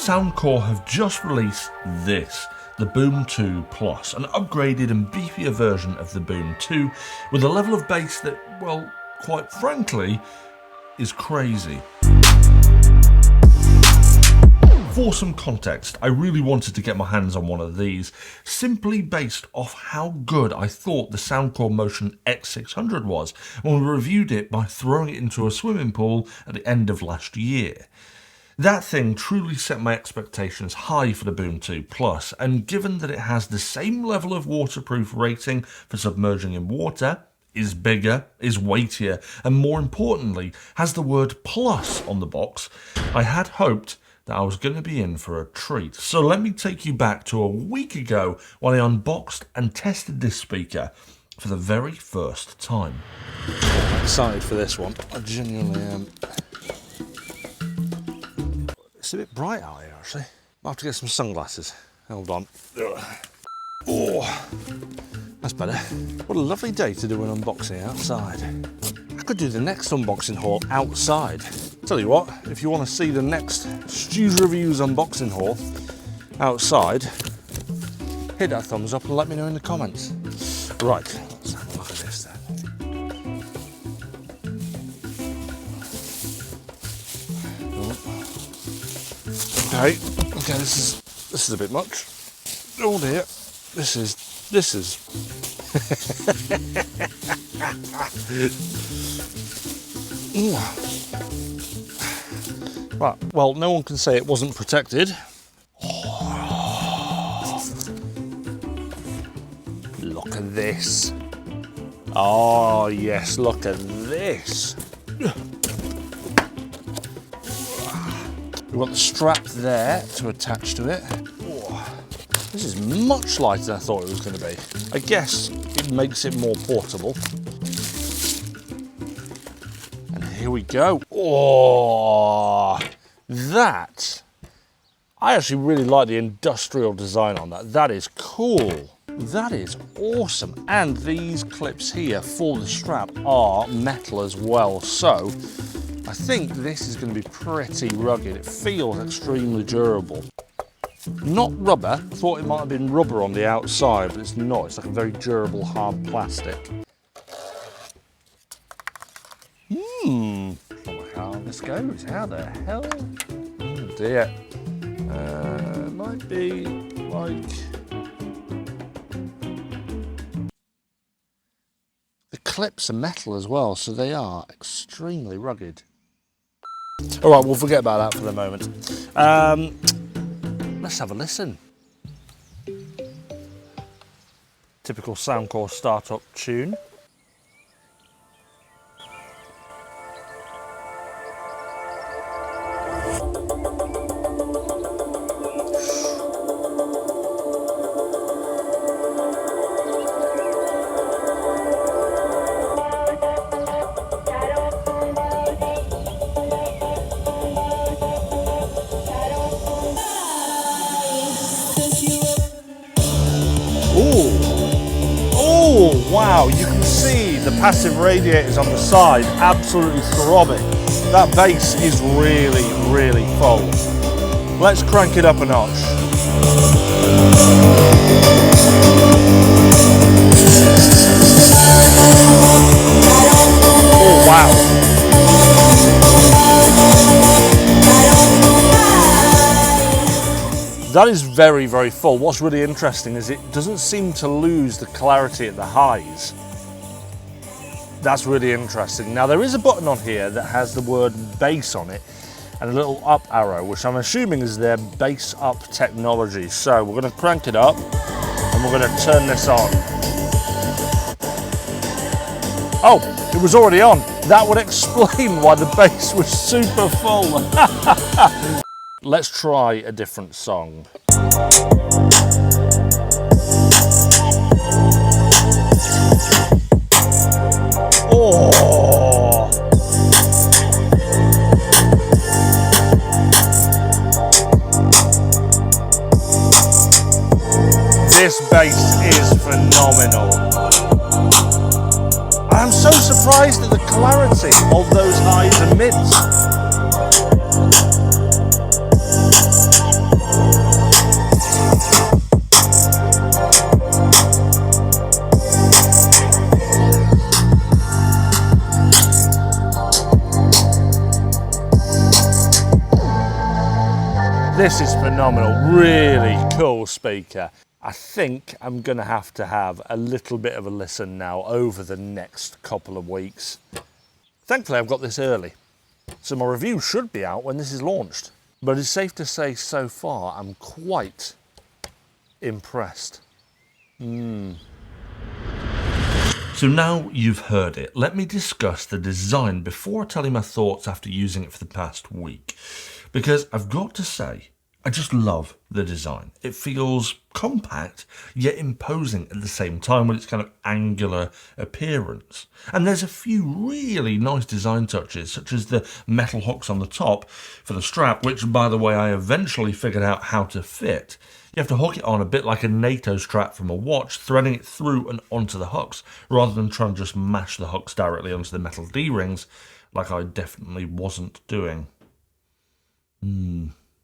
Soundcore have just released this, the Boom 2 Plus, an upgraded and beefier version of the Boom 2 with a level of bass that, well, quite frankly, is crazy. For some context, I really wanted to get my hands on one of these, simply based off how good I thought the Soundcore Motion X600 was when we reviewed it by throwing it into a swimming pool at the end of last year. That thing truly set my expectations high for the Boom 2 Plus, and given that it has the same level of waterproof rating for submerging in water, is bigger, is weightier, and more importantly, has the word plus on the box, I had hoped that I was going to be in for a treat. So let me take you back to a week ago when I unboxed and tested this speaker for the very first time. I'm excited for this one. I genuinely am. It's a bit bright out here, actually. I'll have to get some sunglasses. Hold on. Oh, that's better. What a lovely day to do an unboxing outside. I could do the next unboxing haul outside. Tell you what, if you want to see the next STU'S Reviews unboxing haul outside, hit that thumbs up and let me know in the comments. Right, let's have a look at this then. Okay, this is a bit much. Oh dear, this is. Right, well, no one can say it wasn't protected. Oh, look at this. Oh yes, look at this. We've got the strap there to attach to it. Oh, this is much lighter than I thought it was going to be. I guess it makes it more portable. And here we go. Oh, that. I actually really like the industrial design on that. That is cool. That is awesome. And these clips here for the strap are metal as well. So I think this is going to be pretty rugged. It feels extremely durable. Not rubber. I thought it might have been rubber on the outside, but it's not. It's like a very durable, hard plastic. Oh, how this goes. How the hell? Oh dear. Might be like... The clips are metal as well, so they are extremely rugged. All right, we'll forget about that for the moment. Let's have a listen. Typical Soundcore startup tune. Wow, you can see the passive radiators on the side absolutely throbbing. That bass is really, really full. Let's crank it up a notch. Oh, wow. That is very, very full. What's really interesting is it doesn't seem to lose the clarity at the highs. That's really interesting. Now there is a button on here that has the word bass on it and a little up arrow, which I'm assuming is their bass up technology. So we're going to crank it up and we're going to turn this on. Oh, it was already on. That would explain why the bass was super full. Let's try a different song. Oh! This bass is phenomenal. I'm so surprised at the clarity of those highs and mids. This is phenomenal, really cool speaker. I think I'm gonna have to have a little bit of a listen now over the next couple of weeks. Thankfully I've got this early, so my review should be out when this is launched. But it's safe to say so far I'm quite impressed. So now you've heard it, let me discuss the design before I tell you my thoughts after using it for the past week. Because I've got to say, I just love the design. It feels compact, yet imposing at the same time with its kind of angular appearance. And there's a few really nice design touches, such as the metal hooks on the top for the strap, which, by the way, I eventually figured out how to fit. You have to hook it on a bit like a NATO strap from a watch, threading it through and onto the hooks, rather than trying to just mash the hooks directly onto the metal D-rings, like I definitely wasn't doing.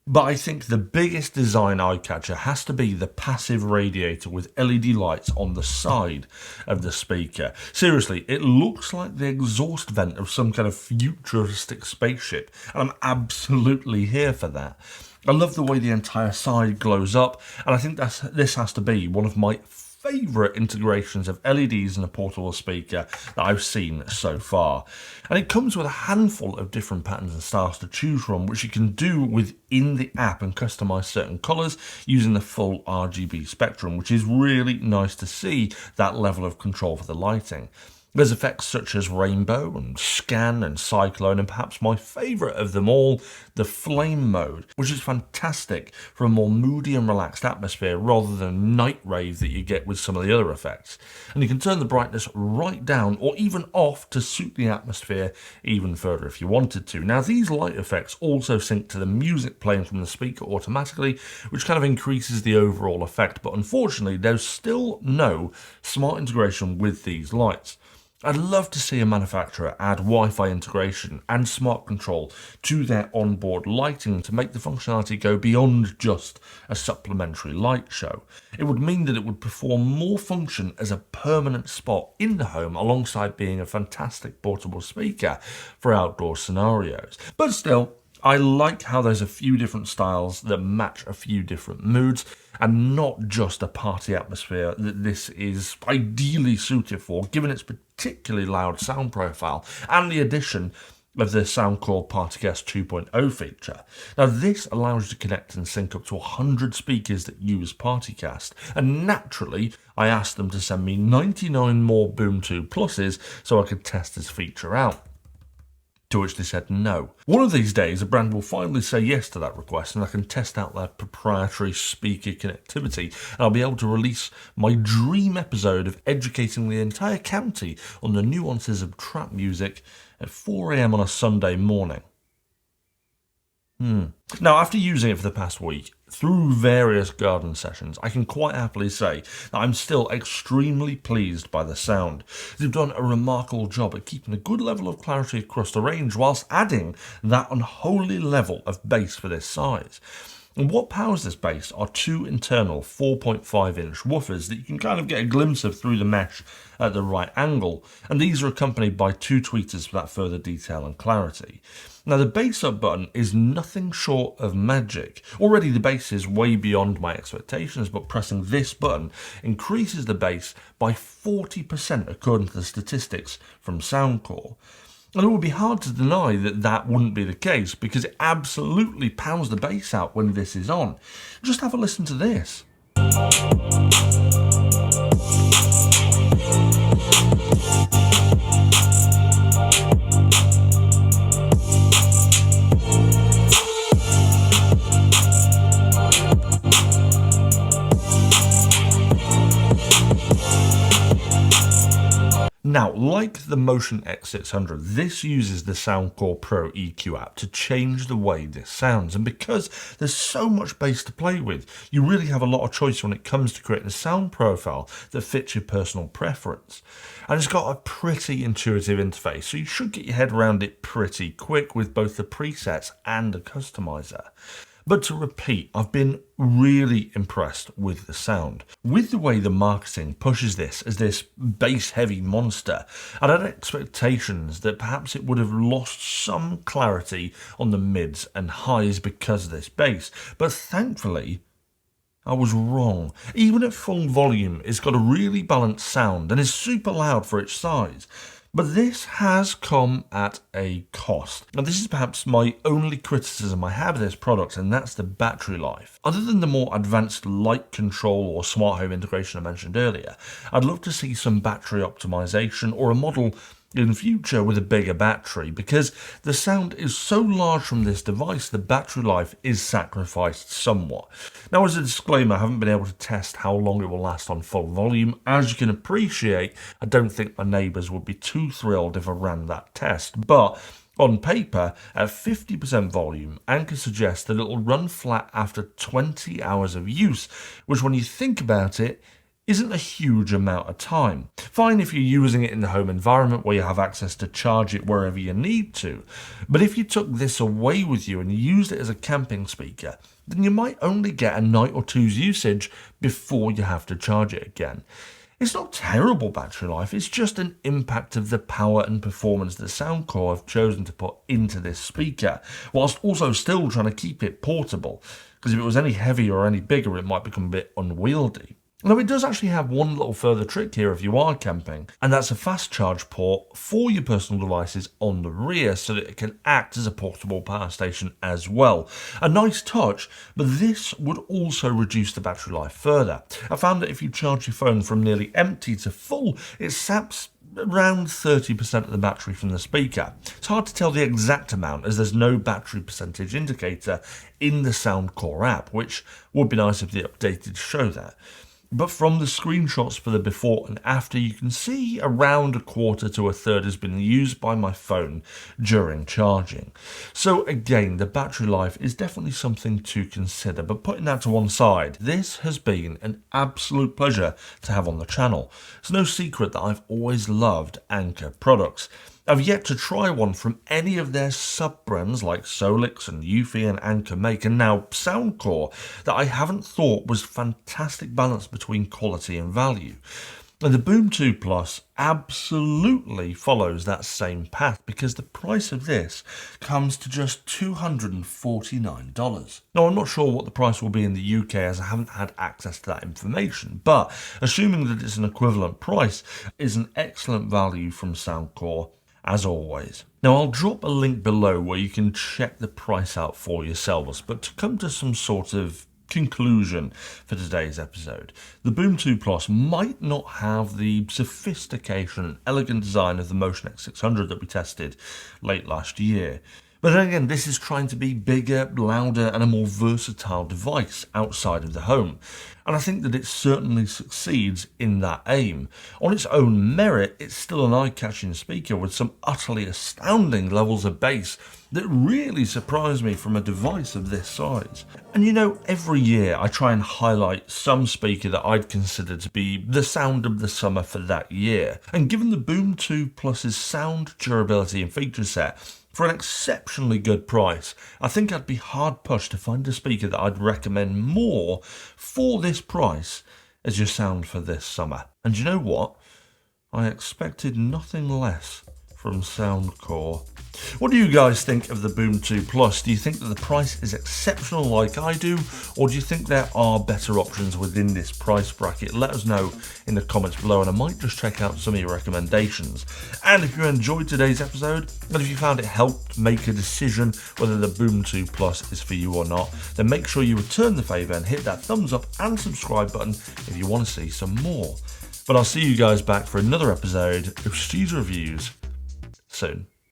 But I think the biggest design eye-catcher has to be the passive radiator with LED lights on the side of the speaker. Seriously, it looks like the exhaust vent of some kind of futuristic spaceship, and I'm absolutely here for that. I love the way the entire side glows up, and I think this has to be one of my favourite integrations of LEDs in a portable speaker that I've seen so far. And it comes with a handful of different patterns and styles to choose from, which you can do within the app and customise certain colours using the full RGB spectrum, which is really nice to see that level of control for the lighting. There's effects such as rainbow and scan and cyclone, and perhaps my favourite of them all, the flame mode, which is fantastic for a more moody and relaxed atmosphere rather than night rave that you get with some of the other effects. And you can turn the brightness right down or even off to suit the atmosphere even further if you wanted to. Now these light effects also sync to the music playing from the speaker automatically, which kind of increases the overall effect, but unfortunately there's still no smart integration with these lights. I'd love to see a manufacturer add Wi-Fi integration and smart control to their onboard lighting to make the functionality go beyond just a supplementary light show. It would mean that it would perform more function as a permanent spot in the home alongside being a fantastic portable speaker for outdoor scenarios. But still, I like how there's a few different styles that match a few different moods, and not just a party atmosphere that this is ideally suited for, given its particularly loud sound profile and the addition of the Soundcore PartyCast 2.0 feature. Now this allows you to connect and sync up to 100 speakers that use PartyCast, and naturally I asked them to send me 99 more Boom 2 Pluses so I could test this feature out. To which they said no. One of these days, a brand will finally say yes to that request and I can test out their proprietary speaker connectivity, and I'll be able to release my dream episode of educating the entire county on the nuances of trap music at 4 AM on a Sunday morning. Now, after using it for the past week, through various garden sessions, I can quite happily say that I'm still extremely pleased by the sound. They've done a remarkable job at keeping a good level of clarity across the range whilst adding that unholy level of bass for this size. And what powers this bass are two internal 4.5-inch woofers that you can kind of get a glimpse of through the mesh at the right angle, and these are accompanied by two tweeters for that further detail and clarity. Now the bass up button is nothing short of magic. Already the bass is way beyond my expectations, but pressing this button increases the bass by 40% according to the statistics from Soundcore. And it would be hard to deny that that wouldn't be the case, because it absolutely pounds the bass out when this is on. Just have a listen to this. Now, like the Motion X600, this uses the Soundcore Pro EQ app to change the way this sounds, and because there's so much bass to play with, you really have a lot of choice when it comes to creating a sound profile that fits your personal preference. And it's got a pretty intuitive interface, so you should get your head around it pretty quick with both the presets and a customizer. But to repeat, I've been really impressed with the sound. With the way the marketing pushes this as this bass-heavy monster, I'd had expectations that perhaps it would have lost some clarity on the mids and highs because of this bass, but thankfully, I was wrong. Even at full volume, it's got a really balanced sound and is super loud for its size. But this has come at a cost. Now, this is perhaps my only criticism I have of this product, and that's the battery life. Other than the more advanced light control or smart home integration I mentioned earlier, I'd love to see some battery optimization or a model in future with a bigger battery, because the sound is so large from this device, the battery life is sacrificed somewhat. Now, as a disclaimer, I haven't been able to test how long it will last on full volume. As you can appreciate, I don't think my neighbours would be too thrilled if I ran that test, but on paper, at 50% volume, Anker suggests that it'll run flat after 20 hours of use, which when you think about it, isn't a huge amount of time. Fine if you're using it in the home environment where you have access to charge it wherever you need to, but if you took this away with you and you used it as a camping speaker, then you might only get a night or two's usage before you have to charge it again. It's not terrible battery life, it's just an impact of the power and performance that Soundcore have chosen to put into this speaker, whilst also still trying to keep it portable, because if it was any heavier or any bigger it might become a bit unwieldy. Now, it does actually have one little further trick here if you are camping, and that's a fast charge port for your personal devices on the rear so that it can act as a portable power station as well. A nice touch, but this would also reduce the battery life further. I found that if you charge your phone from nearly empty to full, it saps around 30% of the battery from the speaker. It's hard to tell the exact amount as there's no battery percentage indicator in the Soundcore app, which would be nice if they updated to show that. But from the screenshots for the before and after, you can see around a quarter to a third has been used by my phone during charging. So again, the battery life is definitely something to consider, but putting that to one side, this has been an absolute pleasure to have on the channel. It's no secret that I've always loved Anker products. I've yet to try one from any of their sub-brands like Solix and Eufy and Anker make, and now Soundcore, that I haven't thought was fantastic balance between quality and value. And the Boom 2 Plus absolutely follows that same path, because the price of this comes to just $249. Now, I'm not sure what the price will be in the UK as I haven't had access to that information, but assuming that it's an equivalent price, is an excellent value from Soundcore as always. Now, I'll drop a link below where you can check the price out for yourselves, but to come to some sort of conclusion for today's episode, the Boom 2 Plus might not have the sophistication and elegant design of the Motion X600 that we tested late last year. But then again, this is trying to be bigger, louder, and a more versatile device outside of the home. And I think that it certainly succeeds in that aim. On its own merit, it's still an eye-catching speaker with some utterly astounding levels of bass that really surprised me from a device of this size. And you know, every year I try and highlight some speaker that I'd consider to be the sound of the summer for that year. And given the Boom 2 Plus's sound, durability, and feature set, for an exceptionally good price, I think I'd be hard pushed to find a speaker that I'd recommend more for this price as your sound for this summer. And you know what? I expected nothing less from Soundcore. What do you guys think of the Boom 2 Plus? Do you think that the price is exceptional like I do, or do you think there are better options within this price bracket? Let us know in the comments below, and I might just check out some of your recommendations. And if you enjoyed today's episode, and if you found it helped make a decision whether the Boom 2 Plus is for you or not, then make sure you return the favour and hit that thumbs up and subscribe button if you want to see some more. But I'll see you guys back for another episode of STU'S Reviews soon.